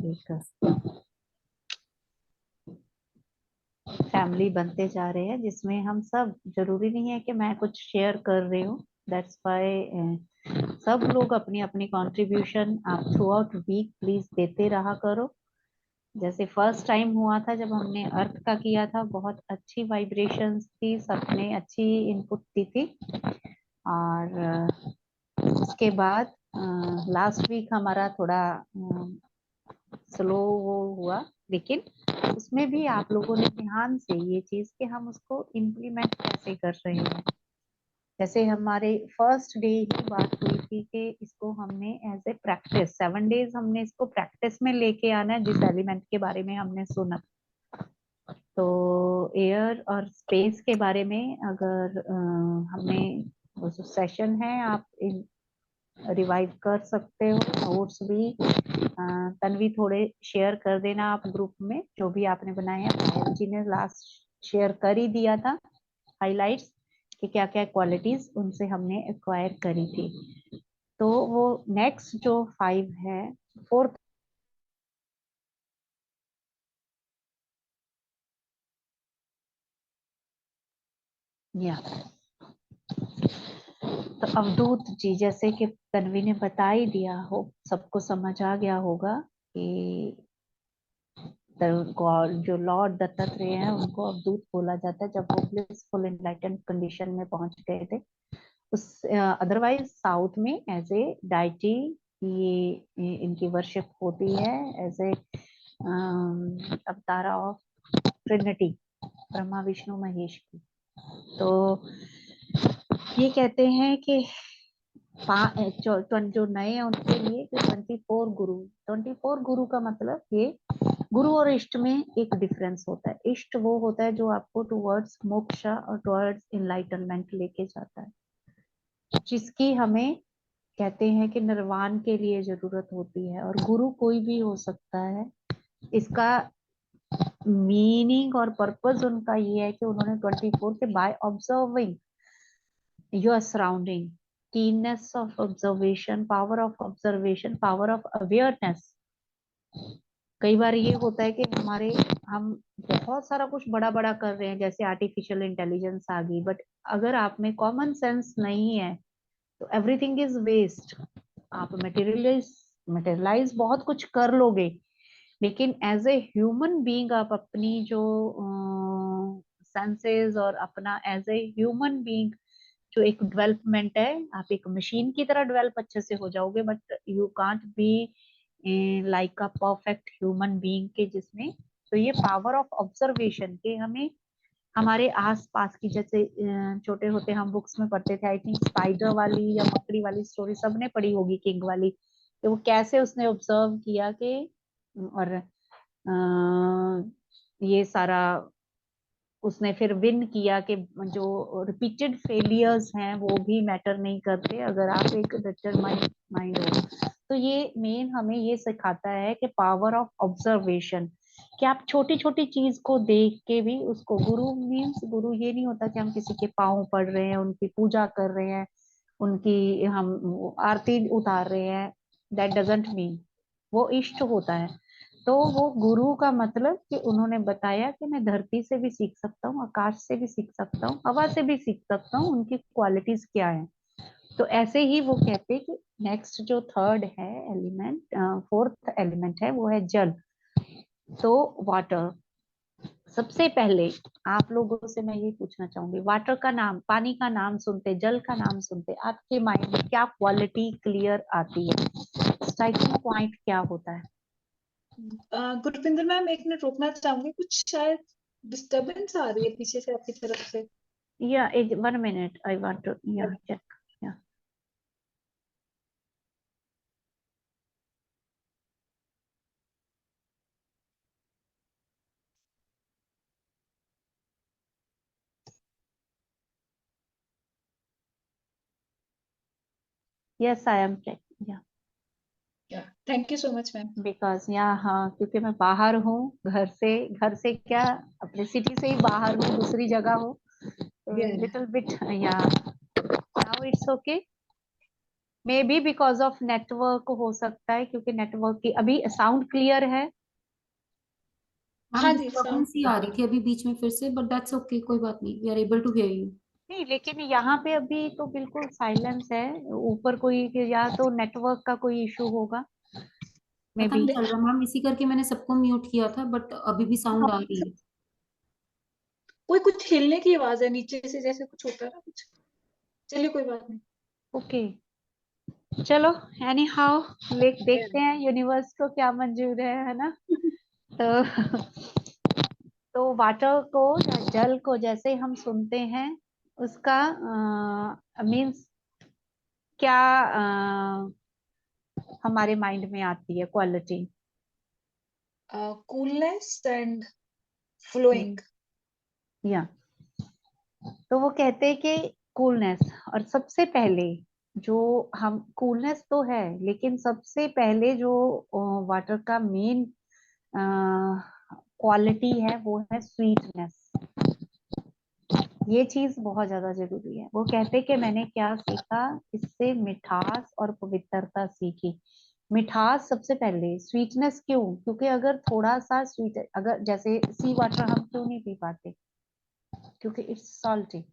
एक फैमिली बनते जा रहे हैं, जिसमें हम सब, जरूरी नहीं है कि मैं कुछ शेयर कर रही हूँ, दैट्स व्हाई सब लोग अपनी अपनी कंट्रीब्यूशन आप थ्रू आउट वीक प्लीज देते रहा करो। जैसे फर्स्ट टाइम हुआ था जब हमने अर्थ का किया था, बहुत अच्छी वाइब्रेशंस थी, सबने अच्छी इनपुट दी थी। और उसके बाद लास्ट वीक हमारा थोड़ा स्लो वो हुआ, लेकिन उसमें भी आप लोगों ने ध्यान से ये चीज कि हम उसको इम्प्लीमेंट कैसे कर रहे हैं। जैसे हमारे फर्स्ट डे ही बात हुई थी कि इसको हमने एज ए प्रैक्टिस 7 डेज हमने इसको प्रैक्टिस में लेके आना है, जिस एलिमेंट के बारे में हमने सुना। तो एयर और स्पेस के बारे में अगर हमें वो जो सेशन है आप रिवाइव कर सकते हो, नोट्स भी तन्वी थोड़े शेयर कर देना आप ग्रुप में, जो भी आपने बनाए हैं। पायल जी ने लास्ट शेयर कर ही दिया था हाइलाइट्स कि क्या क्या क्वालिटीज उनसे हमने एक्वायर करी थी। तो वो नेक्स्ट जो 5 है, 4th या तो अवधूत जी, जैसे कि तन्वी ने बता ही दिया हो, सबको समझ आ गया होगा कि गॉड जो लॉर्ड दत्तात्रेय हैं उनको अवधूत बोला जाता है, जब वो ब्लिसफुल एनलाइटेंड कंडीशन में पहुंच गए थे। उस अदरवाइज साउथ में एज ए डाइटी ये इनकी वर्शिप होती है, as a avatara of trinity, Brahma Vishnu Mahesh की। तो ये कहते हैं कि जो नए हैं उनके लिए 24 गुरु का मतलब ये गुरु और इष्ट में एक डिफरेंस होता है। इष्ट वो होता है जो आपको टुवर्ड्स मोक्ष और टुवर्ड्स इनलाइटनमेंट लेके जाता है, जिसकी हमें कहते हैं कि निर्वाण के लिए जरूरत होती है। और गुरु कोई भी हो सकता है। इसका मीनिंग और पर्पस उनका ये है कि उन्होंने 24 के by observing your surrounding, keenness of observation, power of observation, power of awareness. कई बार ये होता है कि हम बहुत सारा कुछ बड़ा बड़ा कर रहे हैं, जैसे आर्टिफिशियल इंटेलिजेंस आ गई, बट अगर आप में कॉमन सेंस नहीं है तो एवरीथिंग इज वेस्ट। आप मटेरियलाइज बहुत कुछ कर लोगे, लेकिन एज ए ह्यूमन बीइंग आप अपनी जो सेंसेस और अपना एज ए ह्यूमन बीइंग जो एक डेवलपमेंट है, आप एक मशीन की तरह डेवलप अच्छे से हो जाओगे, but you can't be like a perfect human being के जिसमें। तो ये पावर ऑफ ऑब्जर्वेशन के हमें हमारे आस पास की, जैसे छोटे होते हम बुक्स में पढ़ते थे, आई थिंक स्पाइडर वाली या मकड़ी वाली स्टोरी सबने पढ़ी होगी, किंग वाली, कि वो कैसे उसने ऑब्जर्व किया कि और ये सारा उसने फिर विन किया कि जो रिपीटेड फेलियर्स हैं वो भी मैटर नहीं करते अगर आप एक डिटरमाइंड माइंड हो। तो ये मेन हमें ये सिखाता है कि पावर ऑफ ऑब्जर्वेशन, कि आप छोटी छोटी चीज को देख के भी उसको, गुरु मीन्स गुरु ये नहीं होता कि हम किसी के पाँव पड़ रहे हैं, उनकी पूजा कर रहे हैं, उनकी हम आरती उतार रहे हैं, दैट डजंट मीन वो इष्ट होता है। तो वो गुरु का मतलब कि उन्होंने बताया कि मैं धरती से भी सीख सकता हूँ, आकाश से भी सीख सकता हूँ, हवा से भी सीख सकता हूँ, उनकी क्वालिटीज क्या है। तो ऐसे ही वो कहते हैं कि नेक्स्ट जो 3rd है एलिमेंट, 4th एलिमेंट है, वो है जल। तो वाटर, सबसे पहले आप लोगों से मैं ये पूछना चाहूंगी, वाटर का नाम, पानी का नाम सुनते, जल का नाम सुनते आपके माइंड में क्या क्वालिटी क्लियर आती है, स्ट्राइकिंग पॉइंट क्या होता है? गुरविंदर मैम, एक मिनट रुकना चाहूंगी, कुछ शायद डिस्टरबेंस आ रही है पीछे से आपकी तरफ से। Yeah, 1 minute. I want to, yeah, check. Yeah. Yes, I am checking. Yeah. Thank you so much ma'am. Because yeah, हाँ, क्योंकि मैं बाहर हूँ, घर से क्या, अपने सिटी से ही बाहर हूँ, दूसरी जगह हूँ, तो little bit, yeah. Now it's okay. May be because of network हो सकता है, क्योंकि नेटवर्क की अभी साउंड क्लियर है। मैम हाँ जी, डिस्टर्बेंस ही आ रही थी अभी बीच में फिर से, बट दैट्स ओके, कोई बात नहीं, we are able to hear you. नहीं, लेकिन यहाँ पे अभी तो बिल्कुल साइलेंस है। ऊपर कोई, या तो नेटवर्क का कोई इशू होगा मे पता बी। नहीं चल रहा मैम, इसी करके मैंने सबको म्यूट किया था, बट अभी भी साउंड आ रही है। कोई कुछ हिलने की आवाज है नीचे से, जैसे कुछ होता है ना कुछ। चलिए कोई बात नहीं। ओके, चलो, एनी हाउ, देखते हैं यूनिवर्स को क्या मंजूर है ना। तो तो वाटर को या जल को जैसे हम सुनते हैं, उसका मीन्स क्या हमारे माइंड में आती है क्वालिटी? Coolness and flowing. या तो वो कहते हैं कि कूलनेस, और सबसे पहले जो हम कूलनेस तो है, लेकिन सबसे पहले जो वाटर का मेन क्वालिटी है वो है स्वीटनेस। ये चीज बहुत ज्यादा जरूरी है। वो कहते कि मैंने क्या सीखा इससे, मिठास और पवित्रता सीखी। मिठास सबसे पहले, स्वीटनेस क्यों? क्योंकि अगर थोड़ा सा स्वीट, अगर जैसे सी वाटर हम क्यों नहीं पी पाते? क्योंकि इट्स सॉल्टी।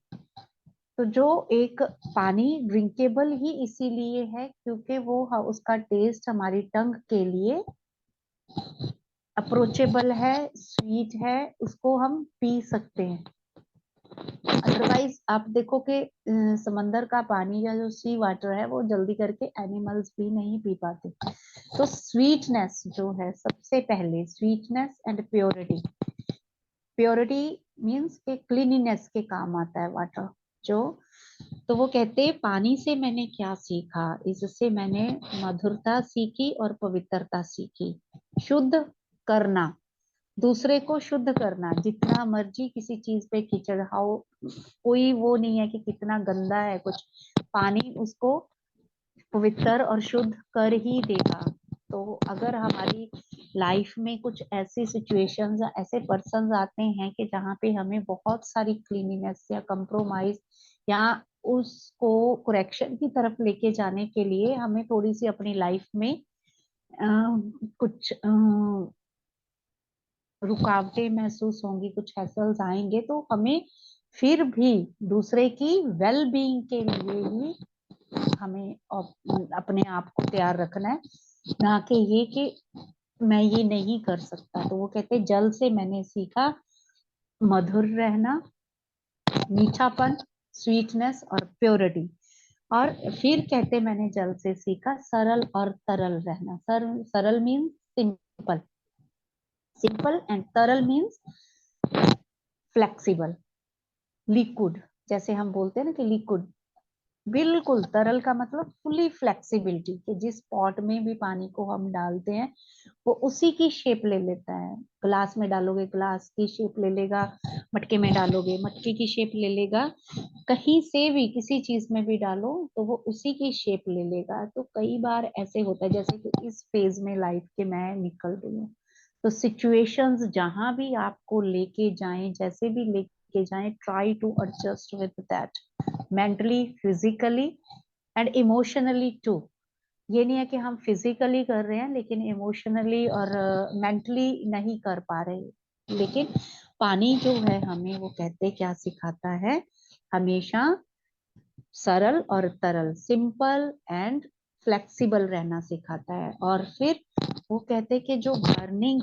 तो जो एक पानी ड्रिंकेबल ही इसीलिए है क्योंकि वो उसका टेस्ट हमारी टंग के लिए अप्रोचेबल है, स्वीट है, उसको हम पी सकते हैं। अदरवाइज आप देखो कि समंदर का पानी या जो सी वाटर है वो जल्दी करके एनिमल्स भी नहीं पी पाते। तो स्वीटनेस जो है सबसे पहले, sweetness and purity. Purity means के क्लीनिनेस के काम आता है वाटर जो। तो वो कहते हैं पानी से मैंने क्या सीखा, इससे मैंने मधुरता सीखी और पवित्रता सीखी। शुद्ध करना, दूसरे को शुद्ध करना। जितना मर्जी किसी चीज पे कीचड़ हाउ, कोई वो नहीं है कि कितना गंदा है कुछ, पानी उसको पवित्र और शुद्ध कर ही देगा। तो अगर हमारी लाइफ में कुछ ऐसी सिचुएशंस, ऐसे पर्सन्स आते हैं कि जहाँ पे हमें बहुत सारी क्लीनिनेस या कंप्रोमाइज या उसको करेक्शन की तरफ लेके जाने के लिए हमें थोड़ी सी अपनी लाइफ में कुछ रुकावटें महसूस होंगी, कुछ हैसल्स आएंगे, तो हमें फिर भी दूसरे की वेल बीइंग के लिए ही हमें अपने आप को तैयार रखना है, ना कि ये कि मैं ये नहीं कर सकता। तो वो कहते हैं जल से मैंने सीखा मधुर रहना, मीठापन, स्वीटनेस और प्योरिटी। और फिर कहते मैंने जल से सीखा सरल और तरल रहना। सरल मीन्स सिंपल, सिंपल एंड तरल मीन्स फ्लेक्सिबल, लिक्विड। जैसे हम बोलते हैं ना कि लिक्विड, बिल्कुल तरल का मतलब फुली फ्लेक्सिबिलिटी, कि जिस पॉट में भी पानी को हम डालते हैं वो उसी की शेप ले लेता है। ग्लास में डालोगे ग्लास की शेप ले लेगा, मटके में डालोगे मटके की शेप ले लेगा, कहीं से भी किसी चीज में भी डालो तो वो उसी की शेप ले लेगा। तो कई बार ऐसे होता है जैसे कि इस फेज में लाइफ के मैं निकल रही हूँ, तो सिचुएशंस जहां भी आपको लेके जाएं, जैसे भी लेके जाएं, try to adjust with that, mentally, physically and emotionally too. ये नहीं है कि हम फिजिकली कर रहे हैं लेकिन इमोशनली और मेंटली नहीं कर पा रहे। लेकिन पानी जो है हमें वो कहते क्या सिखाता है, हमेशा सरल और तरल, सिंपल एंड फ्लेक्सिबल रहना सिखाता है। और फिर वो कहते कि जो बर्निंग,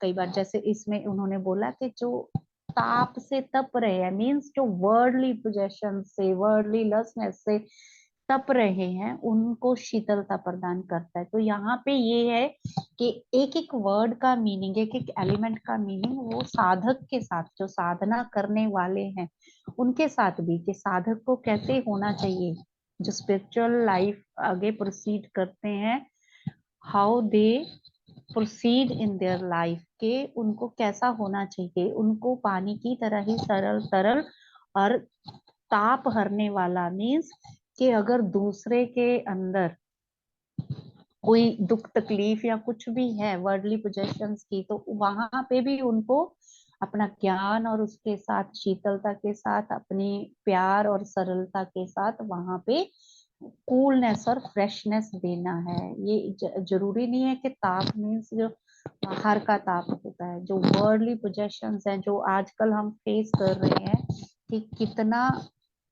कई बार जैसे इसमें उन्होंने बोला कि जो ताप से तप रहे हैं, मीन्स जो वर्ल्डली पोजेशन से, वर्ल्डली लसनेस से तप रहे हैं, उनको शीतलता प्रदान करता है। तो यहाँ पे ये है कि एक एक वर्ड का मीनिंग, एक एक एलिमेंट का मीनिंग वो साधक के साथ, जो साधना करने वाले हैं उनके साथ भी, कि साधक को कैसे होना चाहिए, जो स्पिरिचुअल लाइफ आगे प्रोसीड करते हैं, how they proceed in their life, के उनको कैसा होना चाहिए। उनको पानी की तरह ही सरल तरल और ताप हरने वाला, मीन्स कि अगर दूसरे के अंदर कोई दुख तकलीफ या कुछ भी है वर्ल्डली पोजेशंस की, तो वहां पे भी उनको अपना ज्ञान और उसके साथ शीतलता के साथ, अपनी प्यार और सरलता के साथ वहां पे कूलनेस और फ्रेशनेस देना है। ये जरूरी नहीं है कि ताप मीन्स जो बाहर का ताप होता है, जो वर्ल्डली पोजेशंस हैं जो आजकल हम फेस कर रहे हैं, कि कितना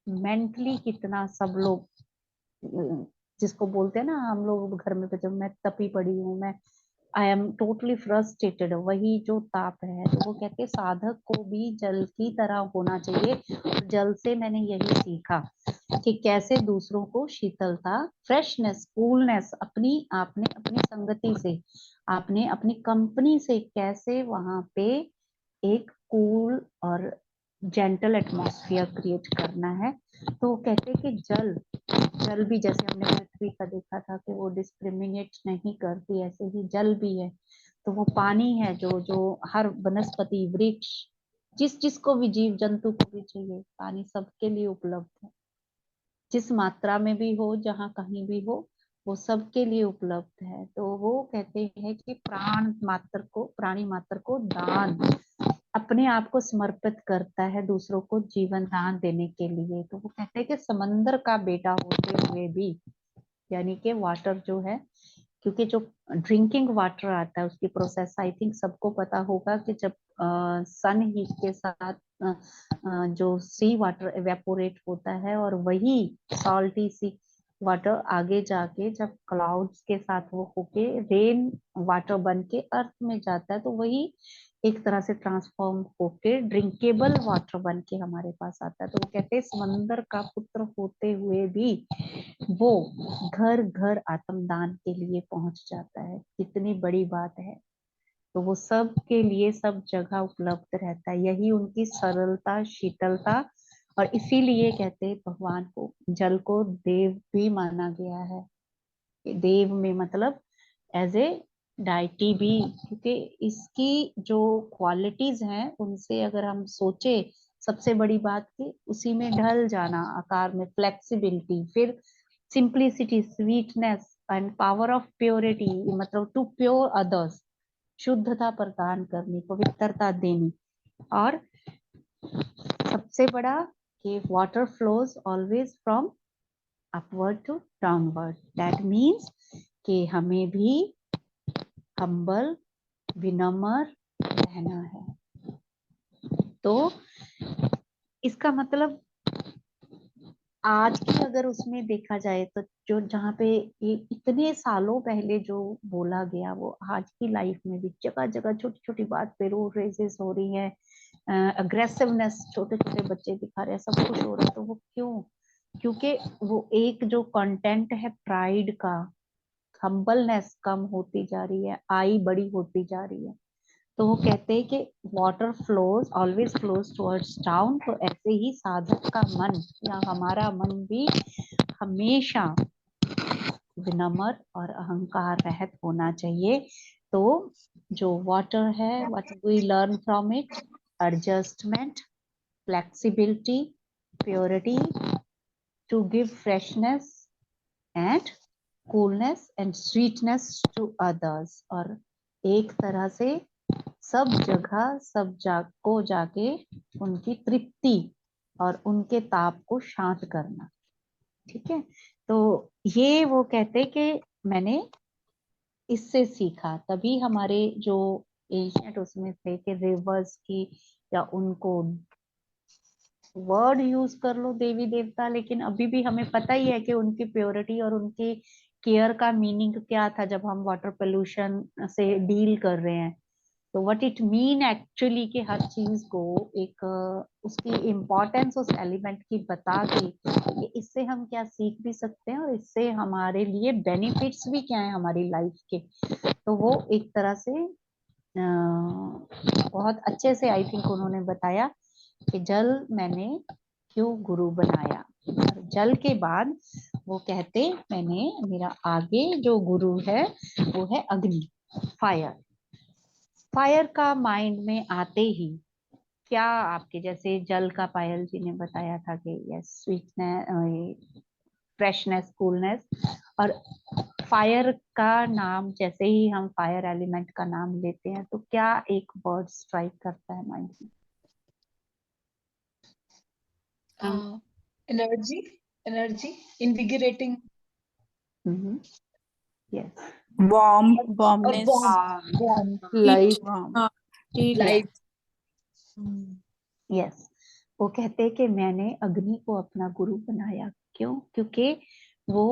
मेंटली कितना सब लोग जिसको बोलते हैं ना हम लोग घर में, जब मैं तपी पड़ी हूँ, मैं आई एम टोटली फ्रस्ट्रेटेड, वही जो ताप है। तो वो कहते हैं साधक को भी जल की तरह होना चाहिए। जल से मैंने यही सीखा कि कैसे दूसरों को शीतलता, फ्रेशनेस, कूलनेस अपनी आपने अपनी संगति से, आपने अपनी कंपनी से कैसे वहां पे एक कूल और जेंटल एटमॉस्फेयर क्रिएट करना है। तो वो कहते हैं कि जल जल भी, जैसे हमने पृथ्वी का देखा था कि वो डिस्क्रिमिनेट नहीं करती, ऐसे ही जल भी है। तो वो पानी है जो जो हर वनस्पति, वृक्ष, जिस जिसको भी, जीव जंतु को भी चाहिए, पानी सबके लिए उपलब्ध है। जिस मात्रा में भी हो, जहाँ कहीं भी हो, वो सबके लिए उपलब्ध है। तो वो कहते हैं कि प्राणी मात्र को दान, अपने आप को समर्पित करता है दूसरों को जीवन दान देने के लिए। तो वो कहते हैं कि समंदर का बेटा होते हुए भी, यानी कि वाटर जो है, क्योंकि जो ड्रिंकिंग वाटर आता है उसकी प्रोसेस आई थिंक सबको पता होगा कि जब सन हीट के साथ जो सी वाटर एवेपोरेट होता है, और वही सॉल्टी सी वाटर आगे जाके जब क्लाउड्स के साथ वो होके रेन वाटर बन के अर्थ में जाता है, तो वही एक तरह से ट्रांसफॉर्म होके ड्रिंकेबल वाटर बन के हमारे पास आता है। तो वो कहते हैं समंदर का पुत्र होते हुए भी वो घर घर आत्मदान के लिए पहुंच जाता है। कितनी बड़ी बात है। तो वो सब के लिए सब जगह उपलब्ध रहता है, यही उनकी सरलता, शीतलता। और इसीलिए कहते हैं भगवान को, जल को देव भी माना गया है। देव में मतलब एज ए डाइटी भी, क्योंकि इसकी जो क्वालिटीज हैं उनसे अगर हम सोचे, सबसे बड़ी बात कि उसी में ढल जाना, आकार में फ्लेक्सिबिलिटी, फिर simplicity, sweetness and power of purity, मतलब टू प्योर अदर्स, शुद्धता प्रदान करनी, पवित्रता देनी। और सबसे बड़ा कि water flows always from upward to downward, that means कि हमें भी हम्बल, विनम्र रहना है। तो इसका मतलब आज की अगर उसमें देखा जाए तो जो जहाँ पे ये इतने सालों पहले जो बोला गया, वो आज की लाइफ में भी जगह जगह छोटी छोटी बात पे रोड रेसेस हो रही है, अग्रेसिवनेस छोटे छोटे बच्चे दिखा रहे हैं, सब कुछ हो रहा है। तो वो क्यों? क्योंकि वो एक जो कंटेंट है प्राइड का, हम्बलनेस कम होती जा रही है, आई बड़ी होती जा रही है। तो वो कहते हैं कि water flows always flows towards down. तो ऐसे ही साधक का मन या हमारा मन भी हमेशा विनम्र और अहंकार रहित होना चाहिए। तो जो वाटर है, what we learn from it, adjustment, flexibility, purity, to give freshness and coolness and sweetness to others. और एक तरह से सब जगह को जाके उनकी तृप्ति और उनके ताप को शांत करना। ठीक है। तो ये वो कहते कि मैंने इससे सीखा, तभी हमारे जो एशियंट उसमें थे कि रिवर्स की, या उनको वर्ड यूज कर लो देवी देवता, लेकिन अभी भी हमें पता ही है कि उनकी प्योरिटी और उनकी केयर का मीनिंग क्या था जब हम वाटर पोल्यूशन से डील कर रहे हैं। तो व्हाट इट मीन एक्चुअली कि हर चीज को एक उसकी इम्पोर्टेंस उस एलिमेंट की बता के कि इससे हम क्या सीख भी सकते हैं और इससे हमारे लिए बेनिफिट्स भी क्या है हमारी लाइफ के। तो वो एक तरह से बहुत अच्छे से आई थिंक उन्होंने बताया कि जल मैंने क्यों गुरु बनाया। और जल के बाद वो कहते मैंने मेरा आगे जो गुरु है वो है अग्नि, फायर। फायर का माइंड में आते ही क्या आपके, जैसे जल का पायल जी ने बताया था कि यस स्वीटनेस, फ्रेशनेस, कूलनेस, और फायर का नाम जैसे ही हम फायर एलिमेंट का नाम लेते हैं तो क्या एक वर्ड स्ट्राइक करता है माइंड में? Um, energy. energy, invigorating, Yes, warm, or warmness, warm, light. warm. heat. light. Yes, वो कहते हैं कि मैंने अग्नि को अपना गुरु बनाया। क्यों? क्योंकि वो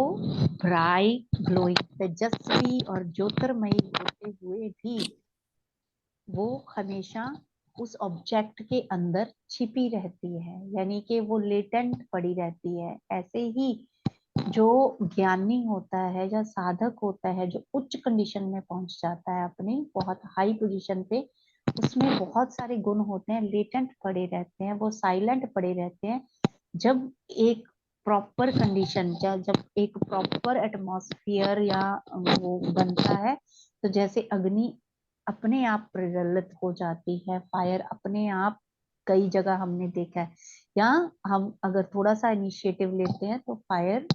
ब्राइट, ग्लोइंग, तेजस्वी और ज्योतिर्मयी होते हुए भी वो हमेशा उस ऑब्जेक्ट के अंदर छिपी रहती है, यानी कि वो लेटेंट पड़ी रहती है। ऐसे ही जो ज्ञानी होता है या साधक होता है, जो उच्च कंडीशन में पहुंच जाता है, अपनी बहुत हाई पोजीशन पे, उसमें बहुत सारे गुण होते हैं, लेटेंट पड़े रहते हैं, वो साइलेंट पड़े रहते हैं। जब एक प्रॉपर कंडीशन या जब एक प्रॉपर एटमॉस्फेयर या वो बनता है, तो जैसे अग्नि अपने आप प्रज्वलित हो जाती है, फायर अपने आप, कई जगह हमने देखा है, या हम अगर थोड़ा सा इनिशिएटिव लेते हैं तो फायर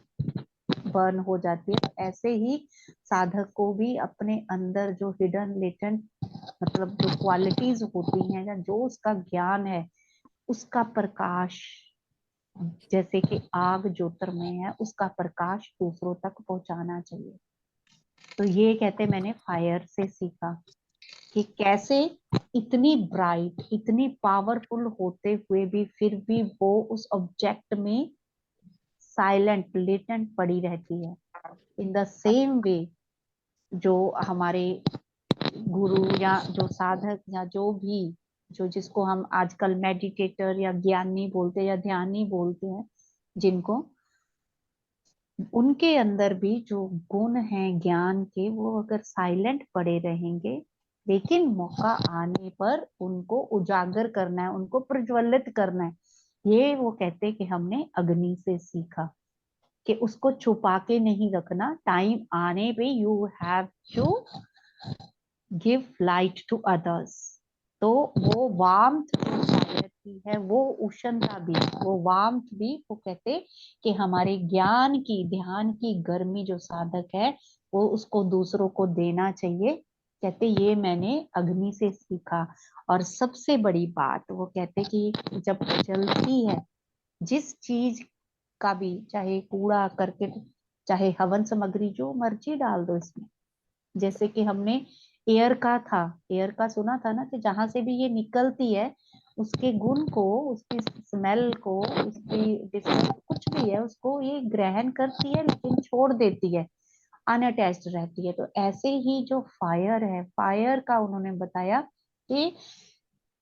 बर्न हो जाती है। तो ऐसे ही साधक को भी अपने अंदर जो हिडन लेटेंट, मतलब जो क्वालिटीज होती हैं या जो उसका ज्ञान है, उसका प्रकाश, जैसे कि आग ज्योतिर्मय है, उसका प्रकाश दूसरों तक पहुंचाना चाहिए। तो ये कहते मैंने फायर से सीखा कि कैसे इतनी ब्राइट, इतनी पावरफुल होते हुए भी फिर भी वो उस ऑब्जेक्ट में साइलेंट, लेटेंट पड़ी रहती है। इन द सेम वे जो हमारे गुरु या जो साधक या जो भी, जो जिसको हम आजकल मेडिटेटर या ज्ञानी बोलते हैं या ध्यानी बोलते हैं, जिनको, उनके अंदर भी जो गुण हैं ज्ञान के, वो अगर साइलेंट पड़े रहेंगे, लेकिन मौका आने पर उनको उजागर करना है, उनको प्रज्वलित करना है। ये वो कहते हैं कि हमने अग्नि से सीखा कि उसको छुपा के नहीं रखना, टाइम आने पे you have to give light to others. तो वो वार्मथ जो फायर की है, वो उष्णता भी, वो वार्मथ भी, वो कहते कि हमारे ज्ञान की, ध्यान की गर्मी जो साधक है, वो उसको दूसरों को देना चाहिए। कहते ये मैंने अग्नि से सीखा। और सबसे बड़ी बात वो कहते कि जब जलती है जिस चीज का भी, चाहे कूड़ा करकट, चाहे हवन सामग्री, जो मर्जी डाल दो इसमें। जैसे कि हमने एयर का था, एयर का सुना था ना, कि जहां से भी ये निकलती है, उसके गुण को, उसकी स्मेल को, उसकी कुछ भी है, उसको ये ग्रहण करती है लेकिन छोड़ देती है, अनअटैच्ड रहती है। तो ऐसे ही जो फायर है, फायर का उन्होंने बताया कि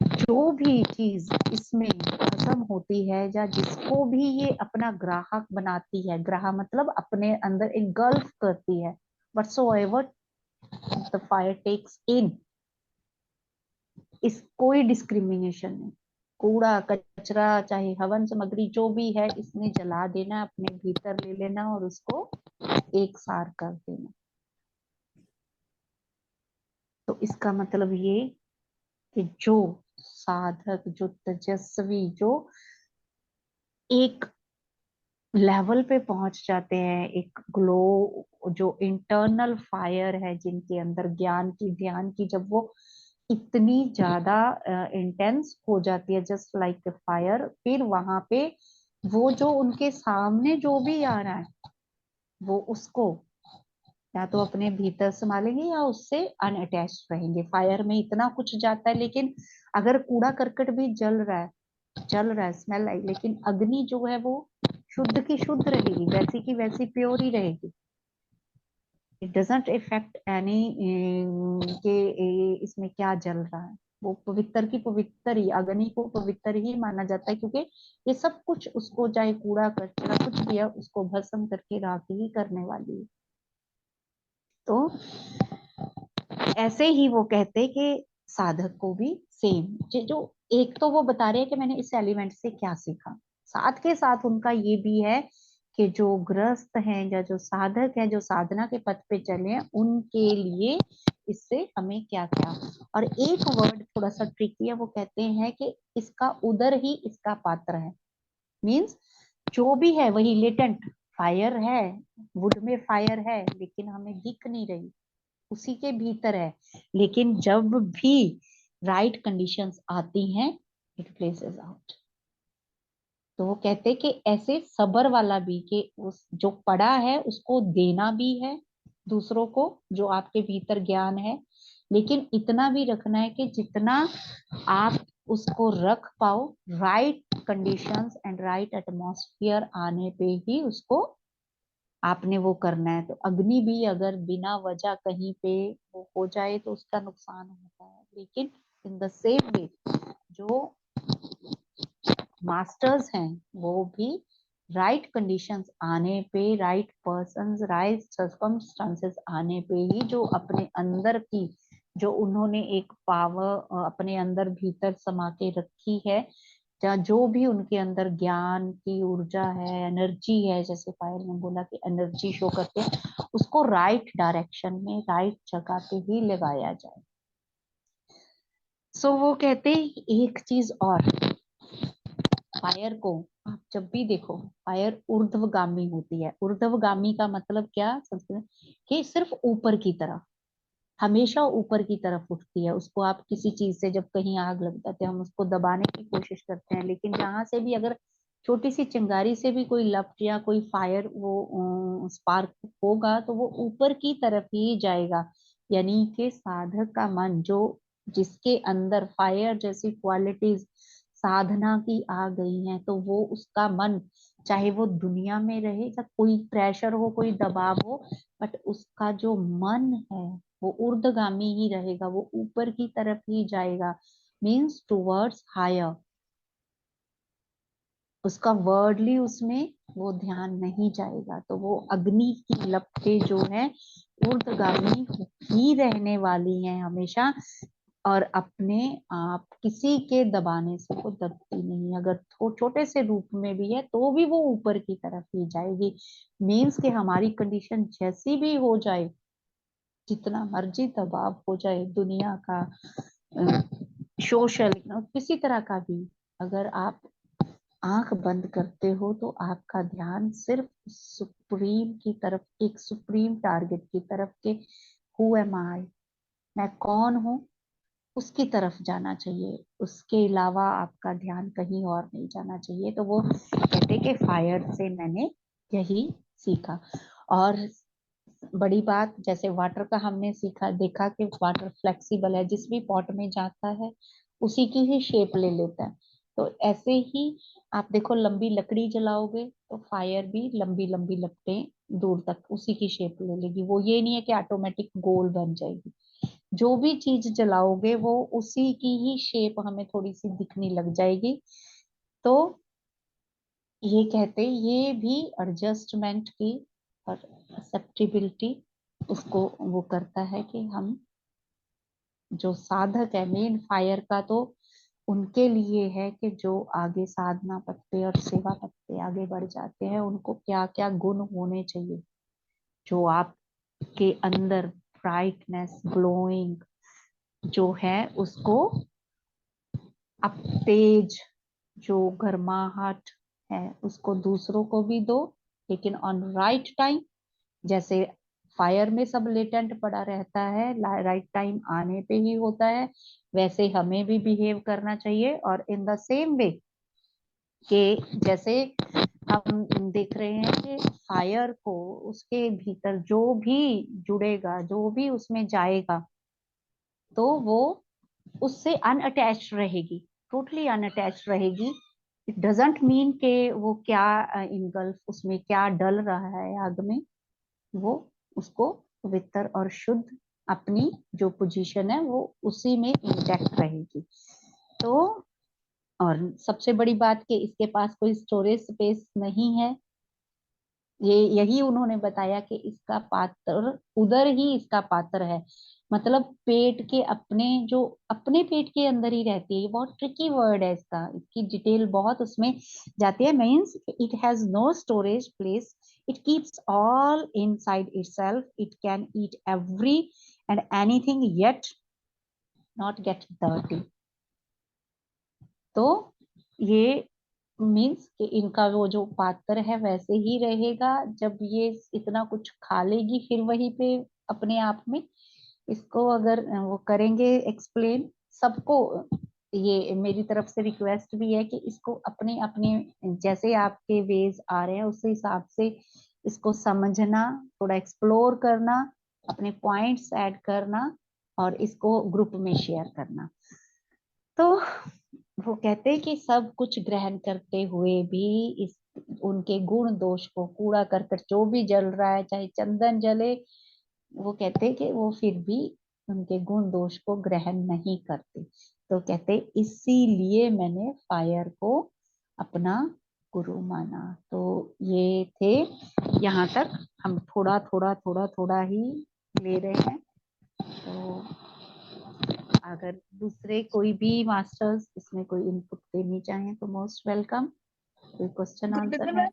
जो भी चीज इसमें भस्म होती है या जिसको भी ये अपना ग्राहक बनाती है, ग्राहक मतलब अपने अंदर एक गल्फ करती है, whatsoever the fire takes in, इस कोई डिस्क्रिमिनेशन नहीं, कूड़ा कचरा चाहे हवन सामग्री जो भी है, इसमें जला देना, अपने भीतर ले लेना और उसको एक सार कर देना। तो इसका मतलब ये कि जो साधक, जो तेजस्वी, जो एक लेवल पे पहुंच जाते हैं, एक ग्लो, जो इंटरनल फायर है जिनके अंदर ज्ञान की, ध्यान की, जब वो इतनी ज्यादा इंटेंस हो जाती है, जस्ट लाइक फायर, फिर वहां पे वो जो उनके सामने जो भी आ रहा है, वो उसको या तो अपने भीतर संभालेंगे या उससे अनअटैच रहेंगे। फायर में इतना कुछ जाता है, लेकिन अगर कूड़ा करकट भी जल रहा है, चल रहा है, स्मेल आई, लेकिन अग्नि जो है वो शुद्ध की शुद्ध रहेगी, वैसी की वैसी प्योर ही रहेगी। इट डजंट इफेक्ट एनी के इसमें क्या जल रहा है, वो पवित्र की पवित्र ही, अग्नि को पवित्र ही माना जाता है, क्योंकि ये सब कुछ उसको, चाहे कूड़ा कचरा कुछ भी है, उसको भस्म करके राख ही करने वाली है। तो ऐसे ही वो कहते कि साधक को भी सेम, जो एक तो वो बता रहे हैं कि मैंने इस एलिमेंट से क्या सीखा, साथ के साथ उनका ये भी है कि जो गृहस्थ हैं या जो साधक हैं, जो साधना के पथ पे चले हैं, उनके लिए इससे हमें क्या क्या। और एक वर्ड थोड़ा सा ट्रिकी है, वो कहते हैं कि इसका उदर ही इसका पात्र है। मीन्स जो भी है वही लेटेंट फायर है, वुड में फायर है लेकिन हमें दिख नहीं रही, उसी के भीतर है, लेकिन जब भी राइट कंडीशंस आती हैं, इट प्लेसेस आउट। तो वो कहते कि ऐसे सबर वाला भी, कि उस जो पड़ा है उसको देना भी है दूसरों को, जो आपके भीतर ज्ञान है, लेकिन इतना भी रखना है कि जितना आप उसको रख पाओ, right conditions and right atmosphere आने पे ही उसको आपने वो करना है। तो अग्नि भी अगर बिना वजह कहीं पे वो हो जाए तो उसका नुकसान होता है, लेकिन इन द सेम वे जो मास्टर्स हैं वो भी राइट कंडीशंस आने पे, राइट पर्संस, राइट सर्कमस्टांसेस आने पे ही जो अपने अंदर की, जो उन्होंने एक पावर अपने अंदर भीतर समा के रखी है, या जो भी उनके अंदर ज्ञान की ऊर्जा है, एनर्जी है, जैसे पायल ने बोला कि एनर्जी शो करते हैं, उसको राइट डायरेक्शन में, राइट जगह पे ही लगाया जाए। सो वो कहते हैं एक चीज और, फायर को आप जब भी देखो, फायर ऊर्ध्वगामी होती है। ऊर्ध्वगामी का मतलब क्या संस्कृत में, कि सिर्फ ऊपर की तरफ, हमेशा ऊपर की तरफ उठती है। उसको आप किसी चीज से, जब कहीं आग लग जाती है हम उसको दबाने की कोशिश करते हैं, लेकिन जहां से भी अगर छोटी सी चिंगारी से भी कोई लपट या कोई फायर वो स्पार्क होगा तो वो ऊपर की तरफ ही जाएगा। यानी कि साधक का मन, जो जिसके अंदर फायर जैसी क्वालिटीज साधना की आ गई हैं, तो वो उसका मन, चाहे वो दुनिया में रहे या कोई प्रेशर हो, कोई दबाव हो, बट उसका जो मन है वो ऊर्ध्वगामी ही रहेगा, वो ऊपर की तरफ ही जाएगा, मीन्स टुवर्ड्स हायर। उसका वर्डली उसमें वो ध्यान नहीं जाएगा। तो वो अग्नि की लपटें जो है ऊर्ध्वगामी ही रहने वाली हैं हमेशा, और अपने आप किसी के दबाने से वो दबती नहीं। अगर छोटे से रूप में भी है तो भी वो ऊपर की तरफ ही जाएगी। मीन्स कि हमारी कंडीशन जैसी भी हो जाए, जितना मर्जी दबाव हो जाए दुनिया का, सोशल, किसी तरह का भी, अगर आप आंख बंद करते हो तो आपका ध्यान सिर्फ सुप्रीम की तरफ, एक सुप्रीम टारगेट की तरफ के, हु एम आई, मैं कौन हूँ, उसकी तरफ जाना चाहिए। उसके अलावा आपका ध्यान कहीं और नहीं जाना चाहिए। तो वो कहते कि फायर से मैंने यही सीखा। और बड़ी बात, जैसे वाटर का हमने सीखा, देखा कि वाटर फ्लेक्सिबल है, जिस भी पॉट में जाता है उसी की ही शेप ले लेता है। तो ऐसे ही आप देखो, लंबी लकड़ी जलाओगे तो फायर भी लंबी लंबी लपटें दूर तक उसी की शेप ले लेगी। वो ये नहीं है कि ऑटोमेटिक गोल बन जाएगी। जो भी चीज जलाओगे वो उसी की ही शेप हमें थोड़ी सी दिखने लग जाएगी। तो ये कहते ये भी एडजस्टमेंट की और एक्सेप्टेबिलिटी उसको वो करता है कि हम जो साधक है, मेन फायर का तो उनके लिए है कि जो आगे साधना पथ पे और सेवा पथ पे आगे बढ़ जाते हैं, उनको क्या क्या गुण होने चाहिए, जो आपके अंदर ब्राइटनेस, ग्लोइंग जो है उसको, अब तेज, जो गर्माहट है उसको दूसरों को भी दो, लेकिन ऑन राइट टाइम। जैसे फायर में सब लेटेंट पड़ा रहता है, राइट टाइम आने पे ही होता है, वैसे हमें भी बिहेव करना चाहिए। और इन द सेम वे कि जैसे हम देख रहे हैं कि फायर को, उसके भीतर जो भी जुड़ेगा, जो भी उसमें जाएगा, तो वो उससे अनअटैच्ड रहेगी, टोटली अनअटैच्ड रहेगी। इट डजेंट मीन के वो क्या इनगल्फ, उसमें क्या डल रहा है आग में, वो उसको पवित्र और शुद्ध, अपनी जो पोजीशन है वो उसी में इंटैक्ट रहेगी। तो और सबसे बड़ी बात कि इसके पास कोई स्टोरेज स्पेस नहीं है। ये यही उन्होंने बताया कि इसका पात्र उधर ही, इसका पात्र है, मतलब पेट के अपने, जो अपने पेट के अंदर ही रहती है। ये बहुत ट्रिकी वर्ड है, इसका, इसकी डिटेल बहुत उसमें जाती है। Means it has no storage place, it keeps all inside itself, it can eat every and anything yet not get dirty. तो ये मीन्स कि इनका वो जो पात्र है वैसे ही रहेगा। जब ये इतना कुछ खा लेगी फिर वहीं पे अपने आप में, इसको अगर वो करेंगे एक्सप्लेन सबको, ये मेरी तरफ से रिक्वेस्ट भी है कि इसको अपने अपने जैसे आपके वेज आ रहे हैं उस हिसाब से इसको समझना, थोड़ा एक्सप्लोर करना, अपने पॉइंट्स ऐड करना और इसको ग्रुप में शेयर करना। तो वो कहते हैं कि सब कुछ ग्रहण करते हुए भी इस उनके गुण दोष को, कूड़ा करकट जो भी जल रहा है, चाहे चंदन जले, वो कहते हैं कि वो फिर भी उनके गुण दोष को ग्रहण नहीं करते। तो कहते इसीलिए मैंने फायर को अपना गुरु माना। तो ये थे, यहाँ तक हम थोड़ा थोड़ा थोड़ा थोड़ा ही ले रहे हैं। तो अगर दूसरे कोई भी मास्टर्स इसमें कोई इनपुट देनी चाहें तो मोस्ट वेलकम। कोई क्वेश्चन गुरविंदर आंसर है? मैम,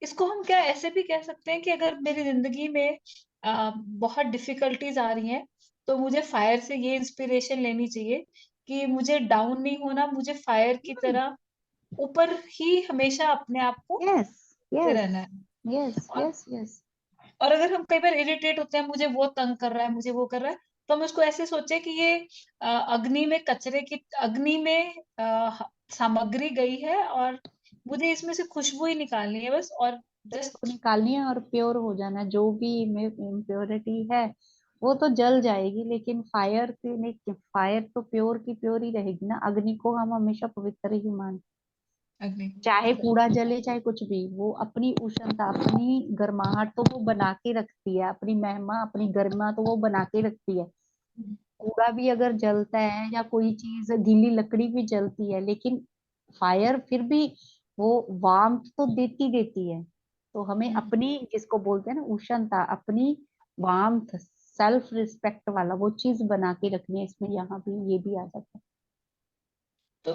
इसको हम क्या ऐसे भी कह सकते हैं कि अगर मेरी जिंदगी में बहुत डिफिकल्टीज आ रही हैं, तो मुझे फायर से ये इंस्पिरेशन लेनी चाहिए कि मुझे डाउन नहीं होना, मुझे फायर की तरह ऊपर ही हमेशा अपने आप को यस करते यस रहना है। यस और यस यस और अगर हम कई बार इरिटेट होते हैं, मुझे वो तंग कर रहा है, मुझे वो कर रहा है, तो हम उसको ऐसे सोचे कि ये अग्नि में कचरे की अग्नि में सामग्री गई है और मुझे इसमें से खुशबू ही निकालनी है बस। और को जस्ट निकालनी है और प्योर हो जाना है। जो भी इम्प्योरिटी है वो तो जल जाएगी, लेकिन फायर से नहीं, फायर तो प्योर की प्योर ही रहेगी ना। अग्नि को हम हमेशा पवित्र ही मानते, अग्नि। चाहे कूड़ा जले चाहे कुछ भी, वो अपनी उष्णता, अपनी गर्माहट तो वो बना के रखती है, अपनी महिमा अपनी गरिमा तो वो बना के रखती है। कूड़ा भी अगर जलता है या कोई चीज गीली लकड़ी भी जलती है, लेकिन फायर फिर भी वो वार्मथ तो देती देती है। तो हमें अपनी, जिसको बोलते हैं ना उष्णता, अपनी वार्मथ, सेल्फ रिस्पेक्ट वाला वो चीज बना के रखनी है। इसमें यहाँ भी ये भी आ जाता है। तो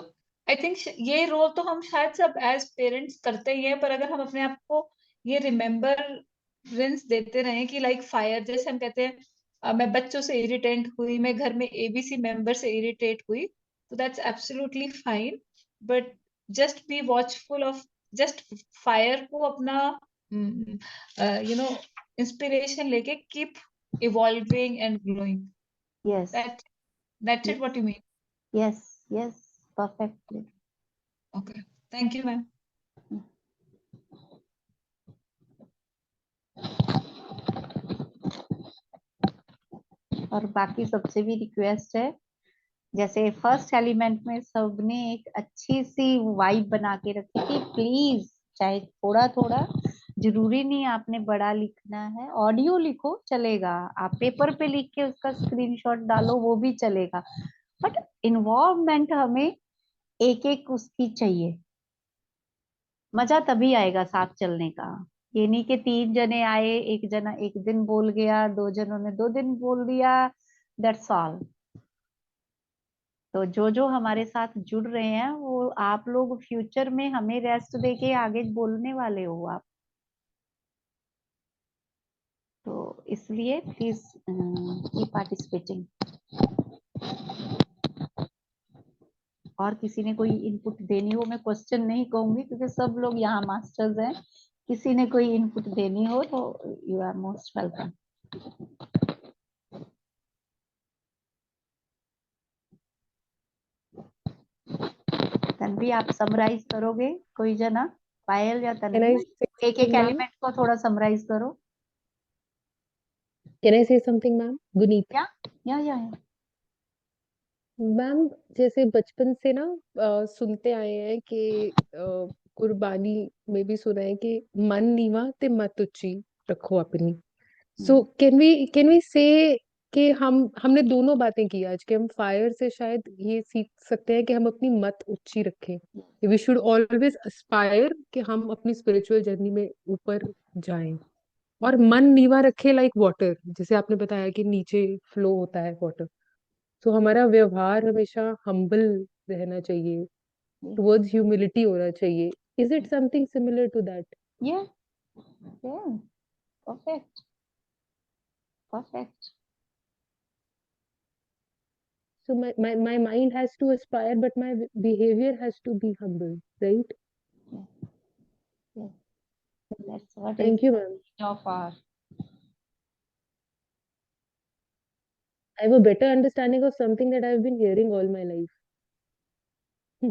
आई थिंक ये रोल तो हम शायद सब एज पेरेंट्स करते ही हैं, पर अगर हम अपने आप को ये रिमेम्बरेंस देते रहें कि लाइक फायर, जैसे हम कहते हैं मैं बच्चों से इरिटेट हुई, मैं घर में एबीसी मेंबर से इरिटेट हुई, तो that's absolutely fine, but just be watchful of, just fire को अपना इंस्पिरेशन लेके keep evolving and growing. Yes that that's it, what you mean? Yes yes, perfectly. Okay, thank you ma'am. और बाकी सबसे भी रिक्वेस्ट है, जैसे फर्स्ट एलिमेंट में सबने एक अच्छी सी वाइब बना के रखी कि प्लीज, चाहे थोड़ा थोड़ा, जरूरी नहीं आपने बड़ा लिखना है, ऑडियो लिखो चलेगा, आप पेपर पे लिख के उसका स्क्रीनशॉट डालो वो भी चलेगा, बट इन्वॉल्वमेंट हमें एक एक उसकी चाहिए। मजा तभी आएगा साथ चलने का। ये नहीं कि 3 जने आए, एक जना एक दिन बोल गया, 2 जनों ने 2 दिन बोल दिया, दैट्स ऑल। तो जो जो हमारे साथ जुड़ रहे हैं वो आप लोग फ्यूचर में हमें रेस्ट देके आगे बोलने वाले हो आप। तो इसलिए प्लीज कीप पार्टिसिपेटिंग। और किसी ने कोई इनपुट देनी हो, मैं क्वेश्चन नहीं कहूंगी क्योंकि सब लोग यहाँ मास्टर्स हैं, किसी ने कोई इनपुट देनी हो तो you are most welcome. Tanvi आप समराइज करोगे? कोई जना, पायल या Can I तन्वी, say एक एक something, ma'am? एलिमेंट को थोड़ा समराइज करो। Can I say something, ma'am? Guneet. या मैम, जैसे बचपन से ना सुनते आए हैं कि कुर्बानी में भी सुना है कि मन नीवा ते मत ऊंची रखो अपनी। सो कैन वी से कि हमने दोनों बातें की आज, कि हम फायर से शायद ये सीख सकते हैं कि हम अपनी मत ऊंची रखें। वी शुड ऑलवेज एस्पायर कि हम अपनी स्पिरिचुअल जर्नी में ऊपर जाएं, और मन नीवा रखे लाइक वाटर, जैसे आपने बताया कि नीचे फ्लो होता है वाटर। तो हमारा व्यवहार हमेशा हम्बल रहना चाहिए, टुवर्ड्स ह्यूमिलिटी होना चाहिए। Is it something similar to that? या perfect perfect. So my mind has to aspire, but my behavior has to be humble, right? That's what is Thank you, ma'am. of our. I have a better understanding of something that I've been hearing all my life. Okay,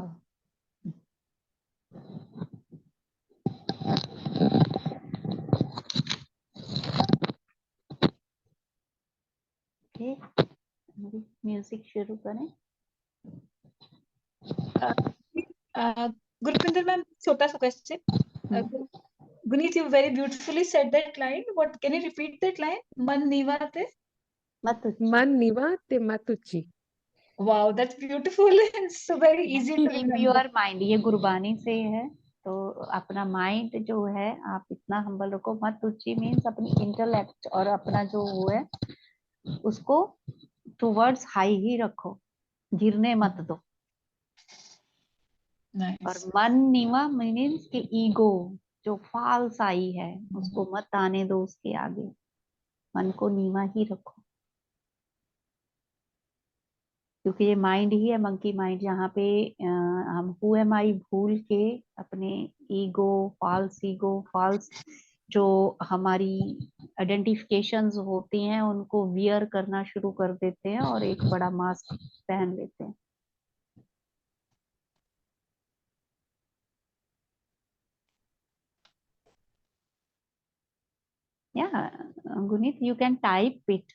music शुरू करें। Gurpinder ma'am, छोटा सा question. Guneet, you very beautifully said that line. What, can you repeat that line? Man niva te. मन निवा ते मतुची। Wow, that's beautiful and so very easy to keep remember. Your mind, ये गुरबानी से है, तो अपना माइंड जो है आप इतना हम्बल रखो। मत ऊंची मीन्स अपनी इंटेलेक्ट और अपना जो वो है उसको टुवर्ड्स हाई ही रखो, गिरने मत दो। और Nice. मन नीवा मीन्स कि ईगो जो फाल्स आई है उसको मत आने दो उसके आगे, मन को नीवा ही रखो, क्योंकि ये माइंड ही है, मंकी माइंड, जहाँ पे हम हु एम आई भूल के अपने ईगो, फाल्स जो हमारी आइडेंटिफिकेशंस होती हैं उनको वियर करना शुरू कर देते हैं और एक बड़ा मास्क पहन लेते हैं। Yeah, Gunit, you can type it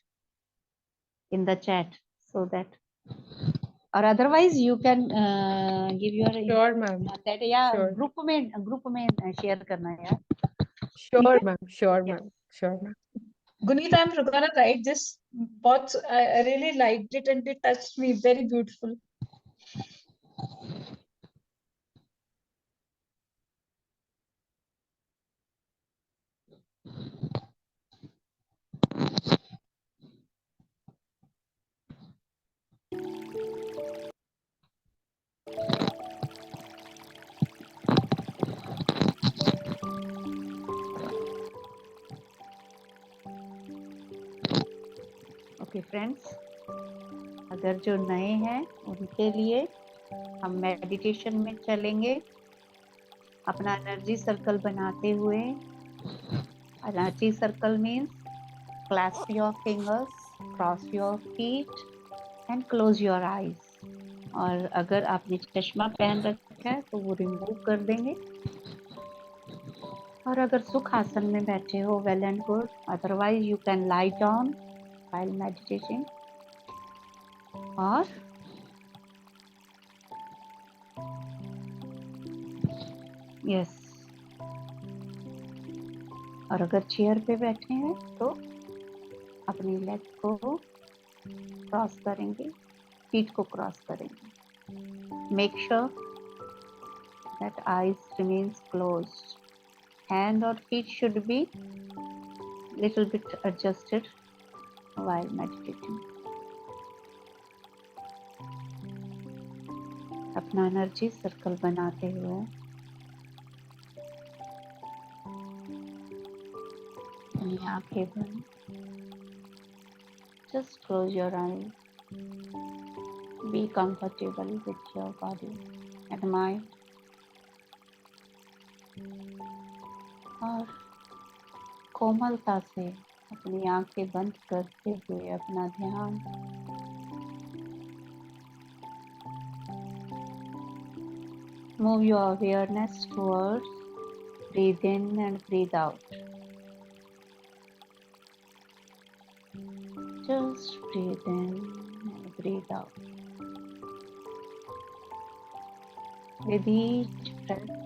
in the chat so that, or otherwise you can give your sure ma'am, that, या श्योर ग्रुप में शेयर करना है यार। Sure ma'am, sure ma'am, sure ma'am. Guneet, I'm gonna write this. But I really liked it and it touched me. Very beautiful. Okay friends, अगर जो नए हैं उनके लिए हम मेडिटेशन में चलेंगे, अपना एनर्जी सर्कल बनाते हुए। Energy circle means clasp your fingers, cross your feet and close your eyes। और अगर आपने चश्मा पहन रखा है तो वो रिमूव कर देंगे। और अगर सुख आसन में बैठे हो, well and good, otherwise you can lie down while meditating। और यस, और अगर चेयर पे बैठे हैं तो अपनी लेग को क्रॉस करेंगे, फीट को क्रॉस करेंगे। Make sure that eyes remains closed. Hand और feet should be little bit adjusted while meditating। अपना एनर्जी सर्कल बनाते हुए अपनी आंखें बंद, just close your eyes, be comfortable with your body and mind। और कोमलता से अपनी आंखें बंद करते हुए अपना ध्यान move your awareness towards breathe in and breathe out। Just breathe in and breathe out। With each breath,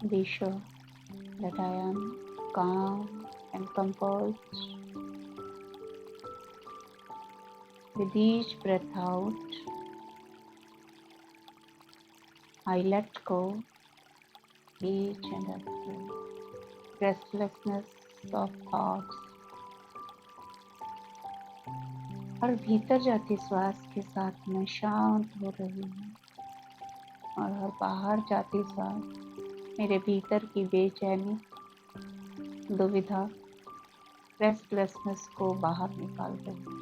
be sure that I am calm and composed। With each breath out, I let go each and every restlessness of thoughts। और भीतर जाते श्वास के साथ मैं शांत हो रही हूँ, और बाहर जाते श्वास मेरे भीतर की बेचैनी, दुविधा, रेस्टलेसनेस को बाहर निकाल रही हूँ।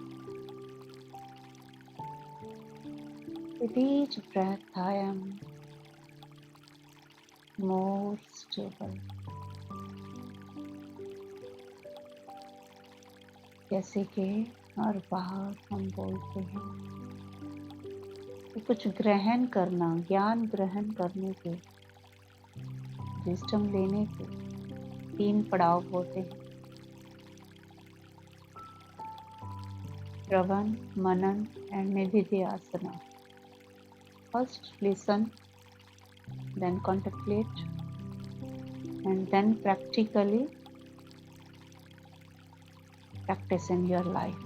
With each breath, I am more stable। जैसे कि और बाहर हम बोलते हैं। तो कुछ ग्रहण करना, ज्ञान ग्रहण करने के, विजडम लेने के 3 पड़ाव होते हैं। श्रवण, मनन and निधिध्यासना। First listen, then contemplate, and then practically practice in your life.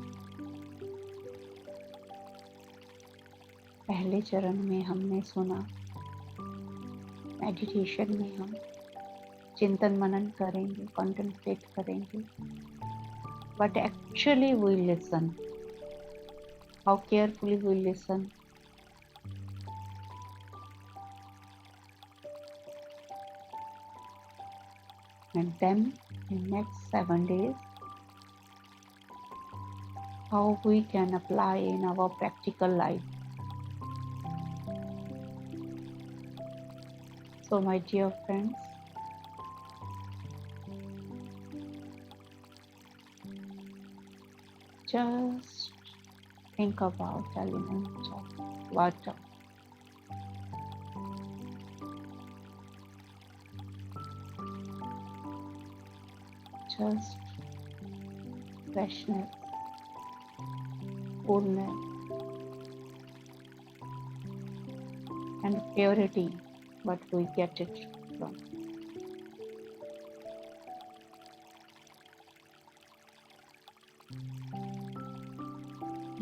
पहले चरण में हमने सुना, मेडिटेशन में हम चिंतन मनन करेंगे, contemplate करेंगे, but actually we listen. How carefully we listen. And then in next 7 days, how we can apply in our practical life. So my dear friends, just think about element of water. Just freshness, coolness, and purity, but we get it from.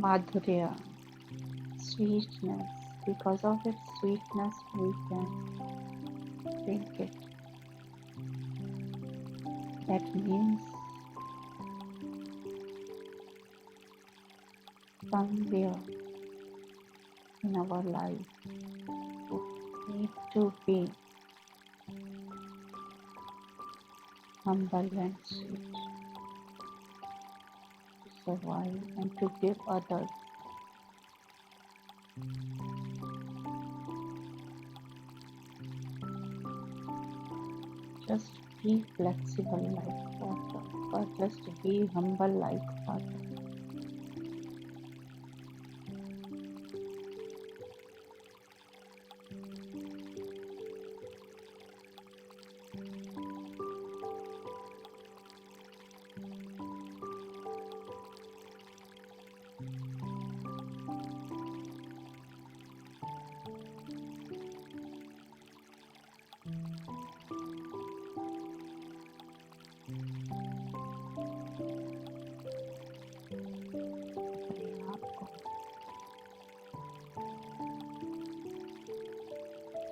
Madhurya, sweetness. Because of its sweetness, we can drink it. That means somewhere in our life we need to be humble and sweet to survive and to give others. Just be flexible like water, or just be humble like water.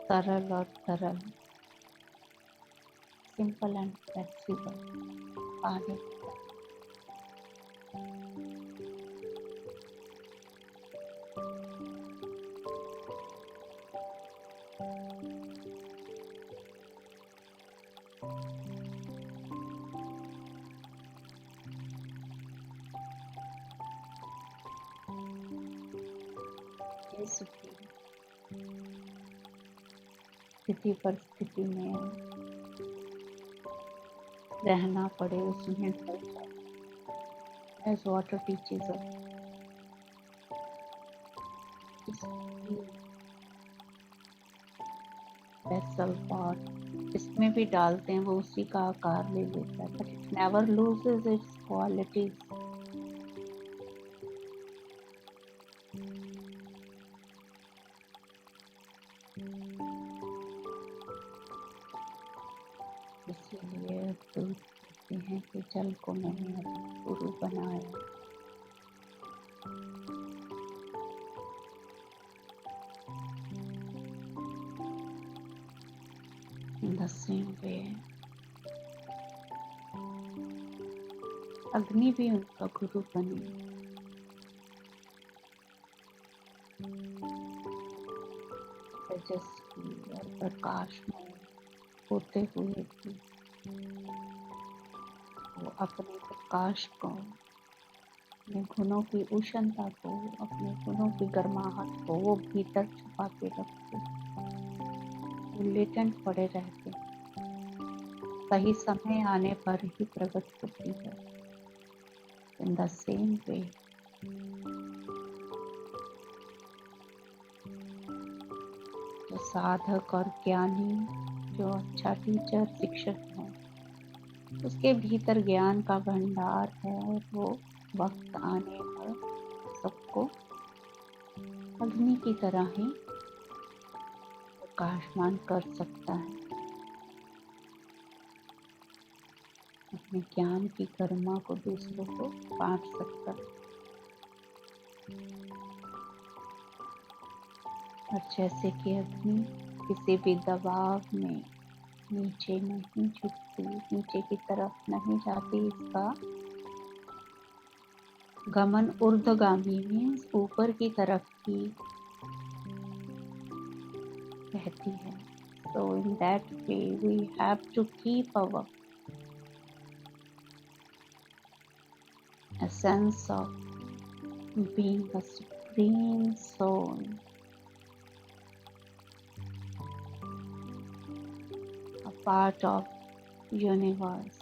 सरल और तरल, simple and flexible पानी। इस स्थिति परिस्थिति में रहना पड़े, उसमें ढल जाए। As water teaches us, vessel pot, इसमें भी डालते हैं, वो उसी का आकार ले लेता है, but it never loses its qualities. इसीलिए दूध कहते हैं कि जल को मैंने गुरु बनाया। In the same way, अग्नि भी उनका गुरु बनी। तेजस्वी और प्रकाशमय होते हुए भी वो अपने प्रकाश को, अपने गुणों की उष्णता को, अपने गुणों की गर्माहट को वो भीतर छुपा के रखते, वो लेटेंट पड़े रहते, सही समय आने पर ही प्रकट होती है। In the same way, जो साधक और ज्ञानी, जो अच्छा टीचर शिक्षक है, उसके भीतर ज्ञान का भंडार है और वो वक्त आने पर सबको अग्नि की तरह ही प्रकाशमान कर सकता है, अपने ज्ञान की गरिमा को दूसरों को बांट सकता है। और जैसे कि अग्नि किसी भी दबाव में नीचे नहीं झुकती, नीचे की तरफ नहीं जाती, इसका गमन ऊर्ध्वगामी मीन्स ऊपर की तरफ ही रहती है। So in that way we have to keep our a sense of being a supreme soul, a part of universe,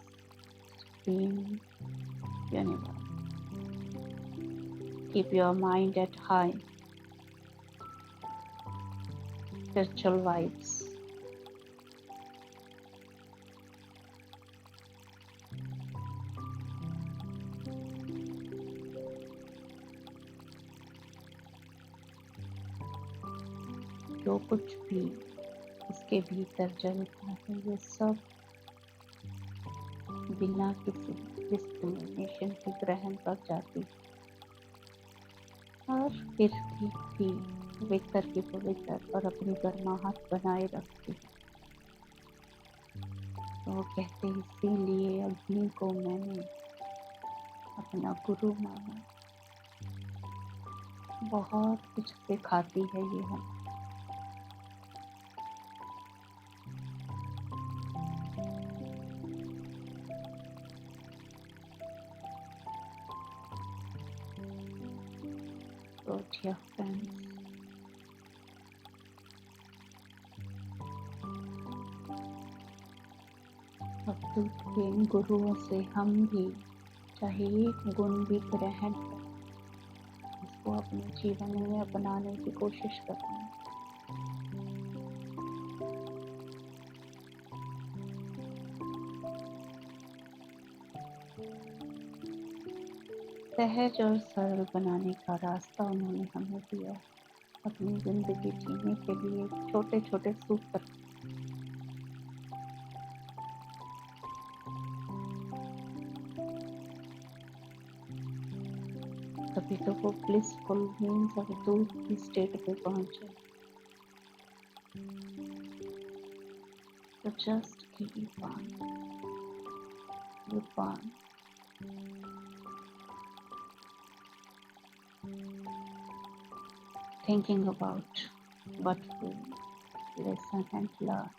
supreme universe. Keep your mind at high spiritual vibes. जो कुछ भी इसके भीतर चलता है, ये सब बिना किसी डिस्क्रिमिनेशन के ग्रहण कर जाती है और फिर भी पवित्र की पवित्र और अपनी गर्माहट बनाए रखती है। तो वो कहते हैं, इसीलिए अग्नि को मैंने अपना गुरु माना। बहुत कुछ सिखाती है ये हम। So dear friends, अवधूत के इन गुरुओं से हम भी चाहे एक गुण भी ग्रहण करें, इसको अपने जीवन में अपनाने की कोशिश करें। सहज और सरल बनाने का रास्ता उन्होंने हमें दिया है। अपनी जिंदगी जीने के लिए छोटे छोटे सूत्र। तभी तो वो ब्लिसफुल मीन्स अवधूत की स्टेट पे पहुंचे। तो just keep on, keep on. Thinking about what we listen and learn.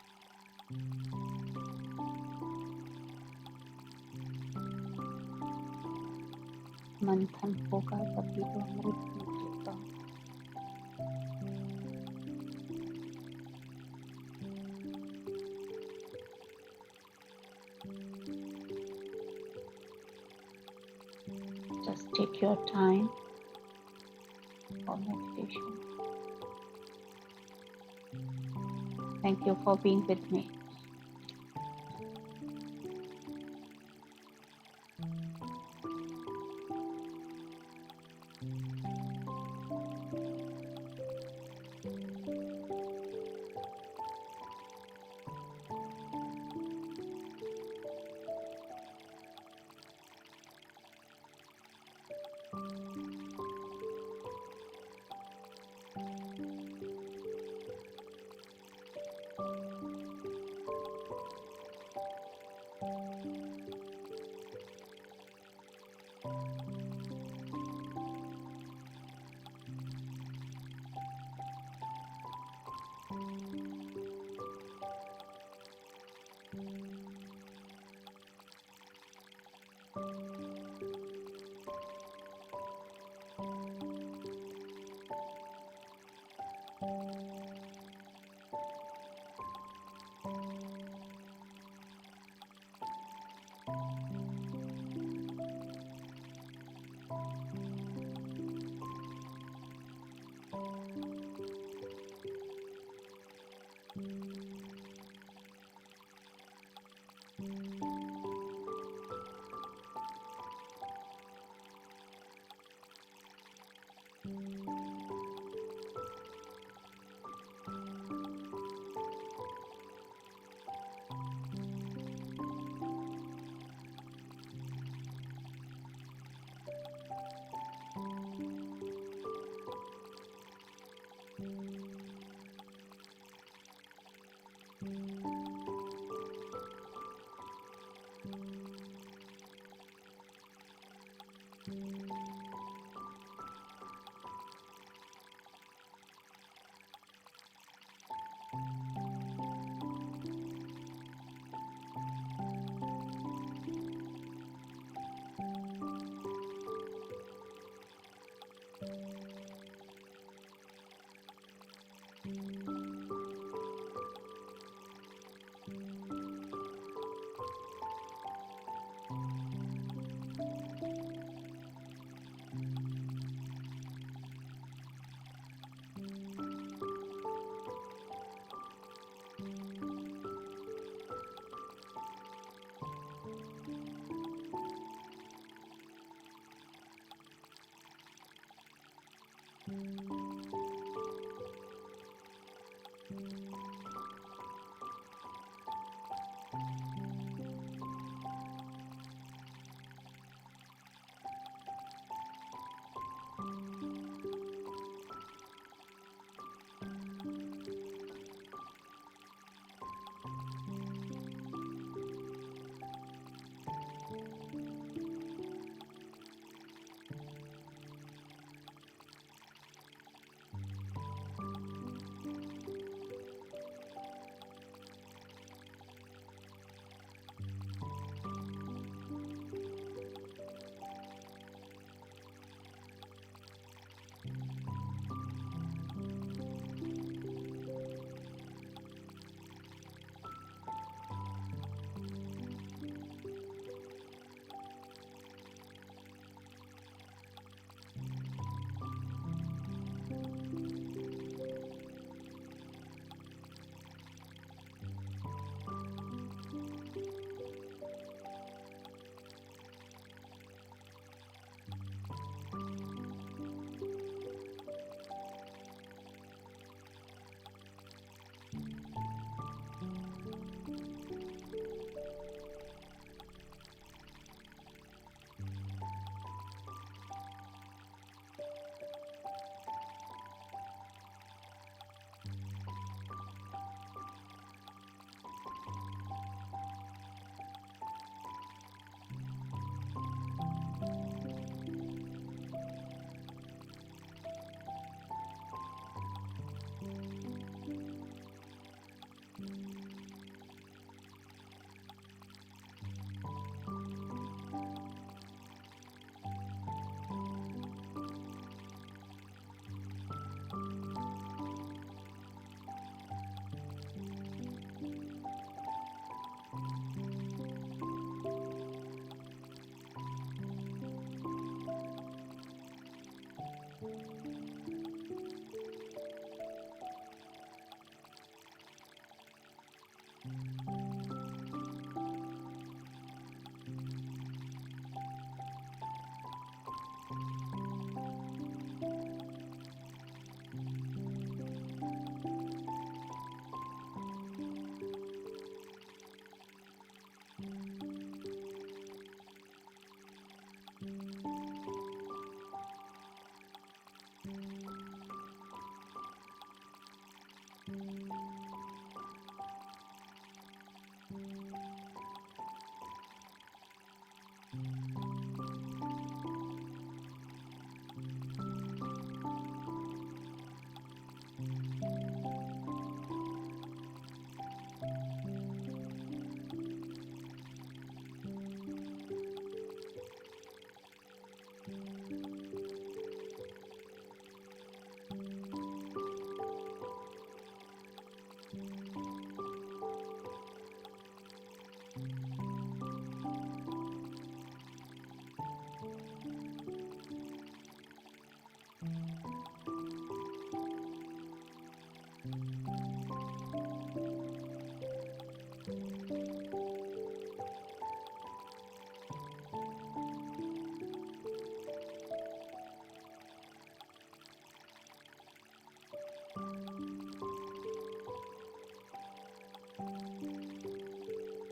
मंथन होगा तभी तो अमृत निकलेगा। Just take your time for meditation. Thank you for being with me.